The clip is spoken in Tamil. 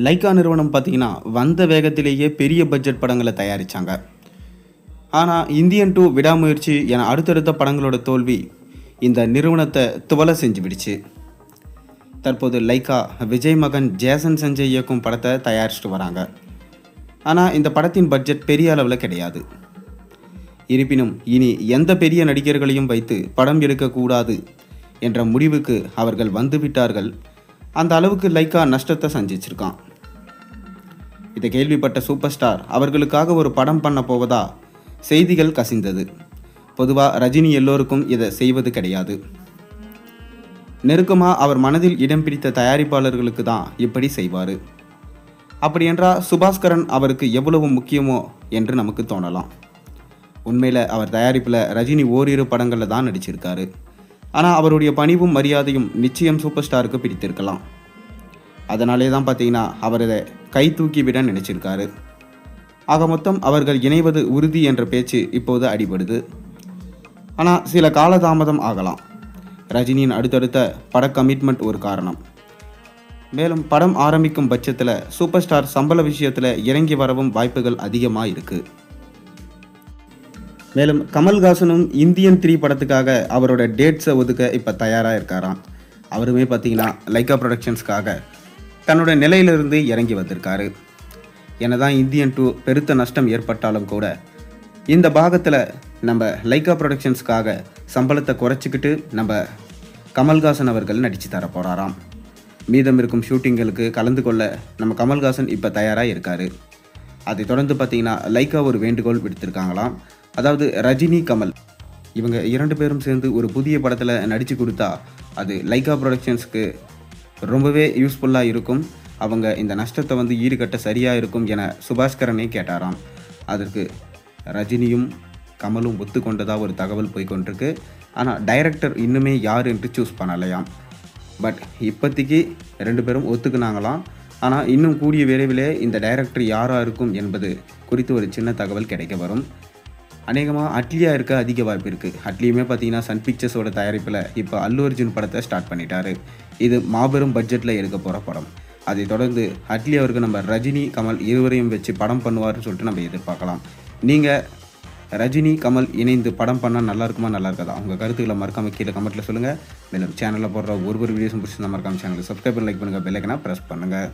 லைக்கா நிறுவனம் பார்த்தீங்கன்னா, வந்த வேகத்திலேயே பெரிய பட்ஜெட் படங்கள தயாரிச்சாங்க. ஆனா, இந்தியன் 2, விடாமுயற்சி என அடுத்தடுத்த படங்களோட தோல்வி இந்த நிறுவனத்த துவள செஞ்சுவிடுச்சு. தற்போது லைக்கா விஜய் மகன் ஜேசன் சஞ்சய் இயக்கும் படத்தை தயாரிச்சுட்டு வராங்க. ஆனா, இந்த படத்தின் பட்ஜெட் பெரிய அளவில் கிடையாது. இருப்பினும் இனி எந்த பெரிய நடிகர்களையும் வைத்து படம் எடுக்கக்கூடாது என்ற முடிவுக்கு அவர்கள் வந்துவிட்டார்கள். அந்த அளவுக்கு லைக்கா நஷ்டத்தை சந்திச்சிருக்கான். இதை கேள்விப்பட்ட சூப்பர் ஸ்டார் அவர்களுக்காக ஒரு படம் பண்ண போவதா செய்திகள் கசிந்தது. பொதுவாக ரஜினி எல்லோருக்கும் இதை செய்வது கிடையாது. நெருக்கமாக அவர் மனதில் இடம் பிடித்த தயாரிப்பாளர்களுக்கு தான் இப்படி செய்வார். அப்படியென்றால் சுபாஸ்கரன் அவருக்கு எவ்வளவு முக்கியமோ என்று நமக்கு தோணலாம். உண்மையில் அவர் தயாரிப்பில் ரஜினி ஓரிரு படங்களில் தான் நடிச்சிருக்காரு. ஆனால் அவருடைய பணிவும் மரியாதையும் நிச்சயம் சூப்பர் ஸ்டாருக்கு பிடித்திருக்கலாம். அதனாலே தான் பார்த்தீங்கன்னா அவர் இதை கை தூக்கி விட நினைச்சிருக்காரு. ஆக மொத்தம் அவர்கள் இணைவது உறுதி என்ற பேச்சு இப்போது அடிபடுது. ஆனால் சில காலதாமதம் ஆகலாம். ரஜினியின் அடுத்தடுத்த பட கமிட்மெண்ட் ஒரு காரணம். மேலும் படம் ஆரம்பிக்கும் பட்சத்தில் சூப்பர் ஸ்டார் சம்பள விஷயத்தில் இறங்கி வரவும் வாய்ப்புகள் அதிகமாக இருக்குது. மேலும் கமல்ஹாசனும் இந்தியன் 3 படத்துக்காக அவரோட டேட்ஸை ஒதுக்க இப்போ தயாராக இருக்காராம். அவருமே பார்த்தீங்கன்னா லைக்கா ப்ரொடக்ஷன்ஸ்க்காக தன்னோட நிலையிலிருந்து இறங்கி வந்திருக்காரு. என்னதான் இந்தியன் 2 பெருத்த நஷ்டம் ஏற்பட்டாலும் கூட இந்த பாகத்தில் நம்ம லைக்கா ப்ரொடக்ஷன்ஸ்க்காக சம்பளத்தை குறைச்சிக்கிட்டு நம்ம கமல்ஹாசன் அவர்கள் நடித்து தர போகிறாராம். மீதம் இருக்கும் ஷூட்டிங்களுக்கு கலந்து கொள்ள நம்ம கமல்ஹாசன் இப்போ தயாராக இருக்கார். அதை தொடர்ந்து பார்த்தீங்கன்னா லைக்கா ஒரு வேண்டுகோள் விடுத்திருக்காங்களாம். அதாவது ரஜினி, கமல் இவங்க 2 பேரும் சேர்ந்து ஒரு புதிய படத்தில் நடித்து கொடுத்தா அது லைக்கா ப்ரொடக்ஷன்ஸ்க்கு ரொம்பவே யூஸ்ஃபுல்லாக இருக்கும். அவங்க இந்த நஷ்டத்தை ஈடுகட்ட சரியாக இருக்கும் என சுபாஸ்கரனே கேட்டாராம். அதற்கு ரஜினியும் கமலும் ஒத்துக்கொண்டதாக ஒரு தகவல் போய்கொண்டிருக்கு. ஆனால் டைரக்டர் இன்னுமே யார் என்று சூஸ் பண்ணலையாம். பட் இப்போதைக்கு 2 பேரும் ஒத்துக்குனாங்களாம். ஆனால் இன்னும் கூடிய விரைவிலே இந்த டைரக்டர் யாராக இருக்கும் என்பது குறித்து ஒரு சின்ன தகவல் கிடைக்க வரும். அநேகமாக அட்லியா இருக்க அதிக வாய்ப்பு இருக்குது. அட்லியுமே பார்த்தீங்கன்னா சன் பிக்சர்ஸோட தயாரிப்பில் இப்போ அல்லு அர்ஜுன் படத்தை ஸ்டார்ட் பண்ணிட்டாரு. இது மாபெரும் பட்ஜெட்டில் எடுக்க போகிற படம். அதை தொடர்ந்து அட்லி அவருக்கு நம்ம ரஜினி, கமல் இருவரையும் வச்சு படம் பண்ணுவார்னு சொல்லிட்டு நம்ம எதிர்பார்க்கலாம். நீங்கள் ரஜினி, கமல் இணைந்து படம் பண்ணால் நல்லா இருக்குமா, நல்லா இருக்காதா? உங்கள் கருத்துக்களை மறக்காமல் கீழே கமெண்ட்டில் சொல்லுங்கள். மேலும் சேனலில் போடுற ஒரு வீடியோஸும் பிடிச்சிருந்தா மறக்காமல் சேனலுக்கு சப்ஸ்கிரைப் பண்ணி லைக் பண்ணுங்கள், பெல் ஐக்கனை ப்ரெஸ் பண்ணுங்கள்.